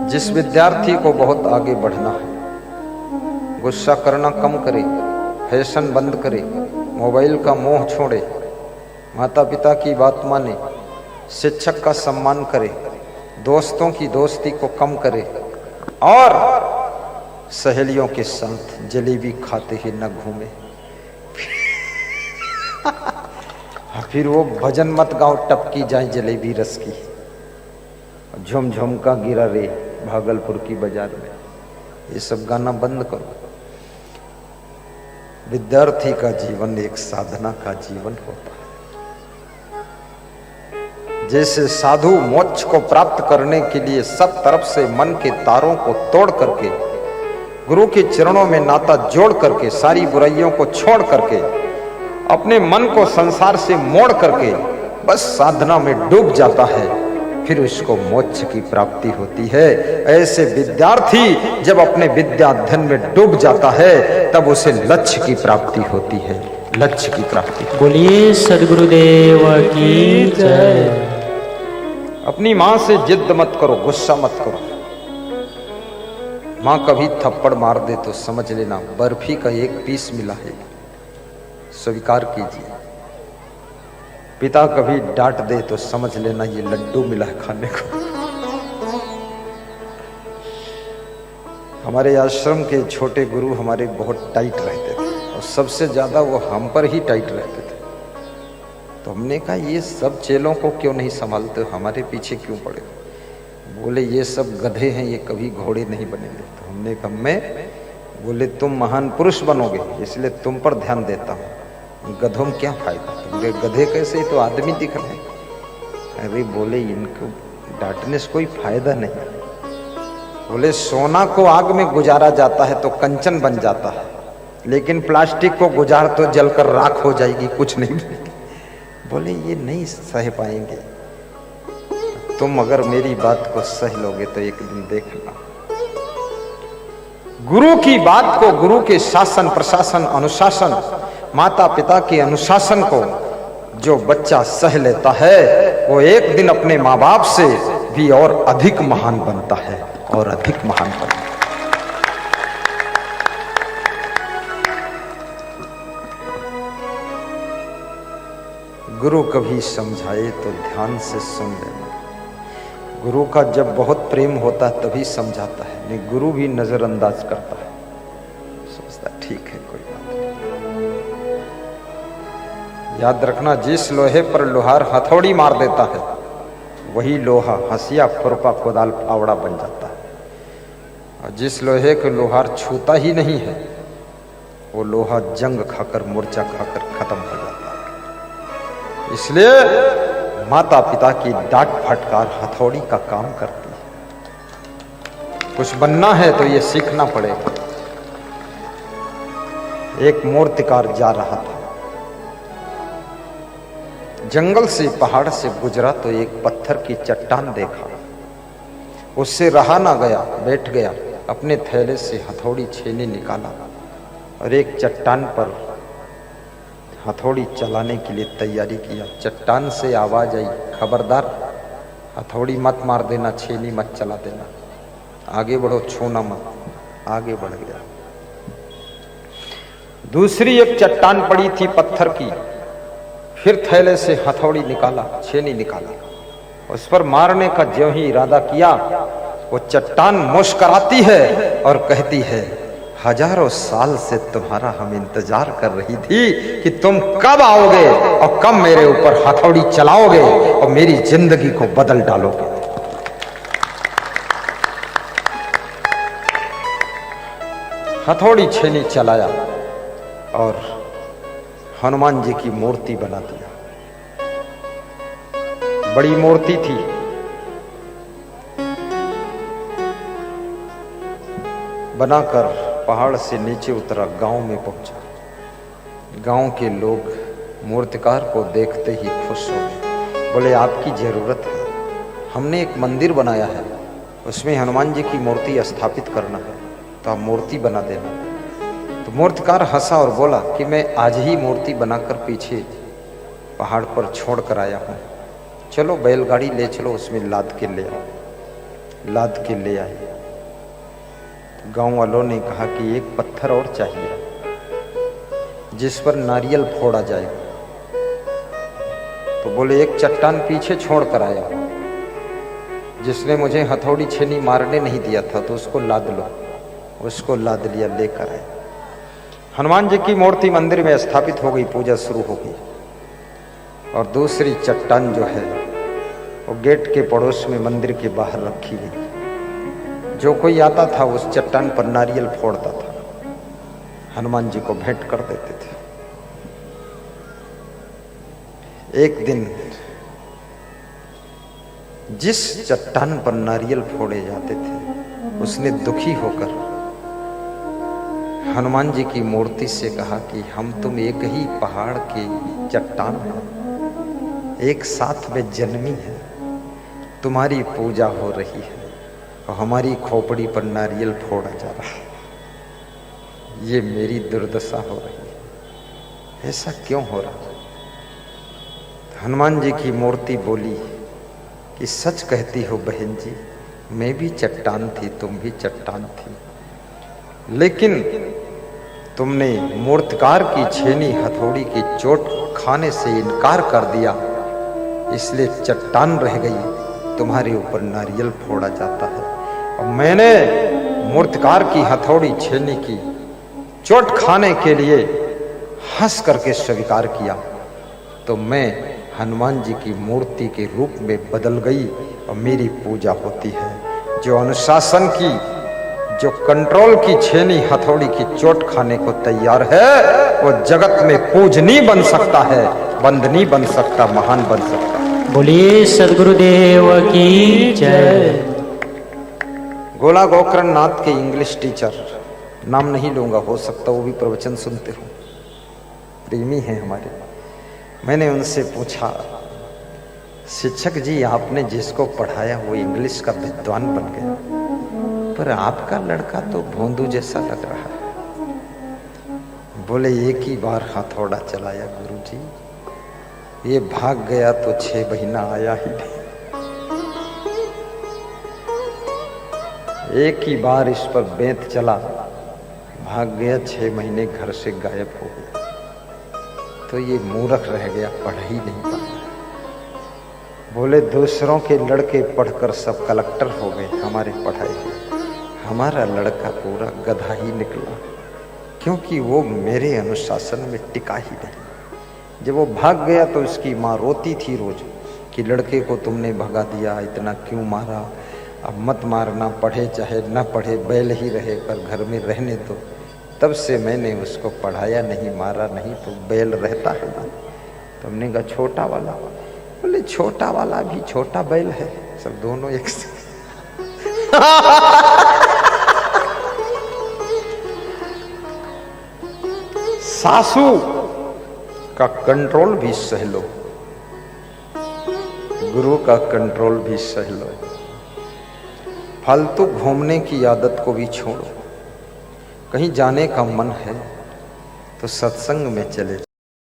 जिस विद्यार्थी को बहुत आगे बढ़ना है, गुस्सा करना कम करे, फैशन बंद करे, मोबाइल का मोह छोड़े, माता पिता की बात माने, शिक्षक का सम्मान करे, दोस्तों की दोस्ती को कम करे और सहेलियों के साथ जलेबी खाते ही न घूमे। फिर वो भजन मत गाओ टपकी जाए जलेबी रस की, झुम झुम का गिरा रे भागलपुर की बाजार में, ये सब गाना बंद करो। विद्यार्थी का जीवन एक साधना का जीवन होता है। जैसे साधु मोक्ष को प्राप्त करने के लिए सब तरफ से मन के तारों को तोड़ करके गुरु के चरणों में नाता जोड़ करके सारी बुराइयों को छोड़ करके अपने मन को संसार से मोड़ करके बस साधना में डूब जाता है, फिर उसको मोक्ष की प्राप्ति होती है। ऐसे विद्यार्थी जब अपने विद्या अध्ययन में डूब जाता है तब उसे लक्ष्य की प्राप्ति होती है, लक्ष्य की प्राप्ति। बोलिए सद्गुरुदेव की जय। अपनी मां से जिद मत करो, गुस्सा मत करो। मां कभी थप्पड़ मार दे तो समझ लेना बर्फी का एक पीस मिला है, स्वीकार कीजिए। पिता कभी डांट दे तो समझ लेना ये लड्डू मिला है खाने को। हमारे आश्रम के छोटे गुरु हमारे बहुत टाइट रहते थे और सबसे ज्यादा वो हम पर ही टाइट रहते थे। तो हमने कहा ये सब चेलों को क्यों नहीं संभालते, हमारे पीछे क्यों पड़े। बोले ये सब गधे हैं, ये कभी घोड़े नहीं बनेंगे। तो हमने कहा मैं, बोले तुम महान पुरुष बनोगे इसलिए तुम पर ध्यान देता हूँ, गधों में क्या फायदा। तुमने गधे कैसे, ही तो आदमी दिख रहे हैं। अरे बोले इनको डांटने से कोई फायदा नहीं। बोले सोना को आग में गुजारा जाता है तो कंचन बन जाता है, लेकिन प्लास्टिक को गुजार तो जलकर राख हो जाएगी, कुछ नहीं। बोले ये नहीं सह पाएंगे, तुम अगर मेरी बात को सह लोगे तो एक दिन देखना। गुरु की बात को, गुरु के शासन प्रशासन अनुशासन, माता पिता के अनुशासन को जो बच्चा सह लेता है वो एक दिन अपने माँ बाप से भी और अधिक महान बनता है, और अधिक महान बनता है। गुरु कभी समझाए तो ध्यान से सुन लेना। गुरु का जब बहुत प्रेम होता है तभी समझाता है, नहीं गुरु भी नजरअंदाज करता है, सोचता ठीक है कोई बात नहीं। याद रखना जिस लोहे पर लोहार हथौड़ी मार देता है वही लोहा हंसिया खुरपा कोदाल फावड़ा बन जाता है, और जिस लोहे को लोहार छूता ही नहीं है वो लोहा जंग खाकर मूर्छा खाकर खत्म हो जाता है। इसलिए माता पिता की डांट फटकार हथौड़ी का काम करती है। कुछ बनना है तो ये सीखना पड़ेगा। एक मूर्तिकार जा रहा था, जंगल से पहाड़ से गुजरा तो एक पत्थर की चट्टान देखा, उससे रहा ना गया, बैठ गया, अपने थैले से हथौड़ी छेनी निकाला और एक चट्टान पर हथौड़ी चलाने के लिए तैयारी किया। चट्टान से आवाज आई, खबरदार हथौड़ी मत मार देना, छेनी मत चला देना, आगे बढ़ो, छूना मत। आगे बढ़ गया। दूसरी एक चट्टान पड़ी थी पत्थर की, फिर थैले से हथौड़ी निकाला, छेनी निकाला, उस पर मारने का ज्यों ही इरादा किया वो चट्टान मुस्कुराती है और कहती है हजारों साल से तुम्हारा हम इंतजार कर रही थी कि तुम कब आओगे और कब मेरे ऊपर हथौड़ी चलाओगे और मेरी जिंदगी को बदल डालोगे। हथौड़ी छेनी चलाया और हनुमान जी की मूर्ति बना दिया। बड़ी मूर्ति थी, बनाकर पहाड़ से नीचे उतरा, गांव में पहुंचा। गांव के लोग मूर्तिकार को देखते ही खुश हो गए, बोले आपकी जरूरत है, हमने एक मंदिर बनाया है, उसमें हनुमान जी की मूर्ति स्थापित करना है, तो आप मूर्ति बना देना। तो मूर्तिकार हंसा और बोला कि मैं आज ही मूर्ति बनाकर पीछे पहाड़ पर छोड़ कर आया हूँ, चलो बैलगाड़ी ले चलो, उसमें लाद के ले आओ। लाद के ले आए। गांव वालों ने कहा कि एक पत्थर और चाहिए जिस पर नारियल फोड़ा जाए। तो बोले एक चट्टान पीछे छोड़ कर आया जिसने मुझे हथौड़ी छेनी मारने नहीं दिया था, तो उसको लाद लो। उसको लाद लिया, लेकर आए। हनुमान जी की मूर्ति मंदिर में स्थापित हो गई, पूजा शुरू हो गई। और दूसरी चट्टान जो है वो गेट के पड़ोस में मंदिर के बाहर रखी गई। जो कोई आता था उस चट्टान पर नारियल फोड़ता था, हनुमान जी को भेंट कर देते थे। एक दिन जिस चट्टान पर नारियल फोड़े जाते थे उसने दुखी होकर हनुमान जी की मूर्ति से कहा कि हम तुम एक ही पहाड़ की चट्टान हैं, एक साथ में जन्मी है, तुम्हारी पूजा हो रही है और हमारी खोपड़ी पर नारियल फोड़ा जा रहा है, ये मेरी दुर्दशा हो रही है, ऐसा क्यों हो रहा है? हनुमान जी की मूर्ति बोली कि सच कहती हो बहन जी, मैं भी चट्टान थी, तुम भी चट्टान थी, लेकिन तुमने मूर्तिकार की छेनी हथौड़ी की चोट खाने से इनकार कर दिया, इसलिए चट्टान रह गई, तुम्हारे ऊपर नारियल फोड़ा जाता है। और मैंने मूर्तिकार की हथौड़ी छेनी की चोट खाने के लिए हंस करके स्वीकार किया, तो मैं हनुमान जी की मूर्ति के रूप में बदल गई और मेरी पूजा होती है। जो अनुशासन की, जो कंट्रोल की छेनी हथौड़ी की चोट खाने को तैयार है वो जगत में पूजनीय बन सकता है, वंदनीय बन सकता, महान बन सकता। बोलिए सदगुरुदेव की जय। गोला गोकर्ण नाथ के इंग्लिश टीचर, नाम नहीं लूंगा, हो सकता वो भी प्रवचन सुनते हो, प्रेमी हैं हमारे। मैंने उनसे पूछा, शिक्षक जी आपने जिसको पढ़ाया वो इंग्लिश का विद्वान बन गया, पर आपका लड़का तो भोंदू जैसा लग रहा है। बोले एक ही बार हथौड़ा चलाया गुरुजी, ये भाग गया तो 6 महीना आया ही नहीं। एक ही बार इस पर बेंत चला, भाग गया, 6 महीने घर से गायब हो गया। तो ये मूर्ख रह गया, पढ़ ही नहीं पाया। बोले दूसरों के लड़के पढ़कर सब कलेक्टर हो गए, हमारे पढ़ाई हमारा लड़का पूरा गधा ही निकला, क्योंकि वो मेरे अनुशासन में टिका ही नहीं। जब वो भाग गया तो उसकी माँ रोती थी रोज कि लड़के को तुमने भगा दिया, इतना क्यों मारा, अब मत मारना, पढ़े चाहे न पढ़े, बैल ही रहे पर घर में रहने दो। तब से मैंने उसको पढ़ाया नहीं, मारा नहीं, तो बैल रहता है ना। तो हमने कहा छोटा वाला, बोले छोटा वाला भी छोटा बैल है, सब दोनों एक से। सासू का कंट्रोल भी सह लो, गुरु का कंट्रोल भी सह लो, फालतू घूमने की आदत को भी छोड़ो। कहीं जाने का मन है तो सत्संग में चले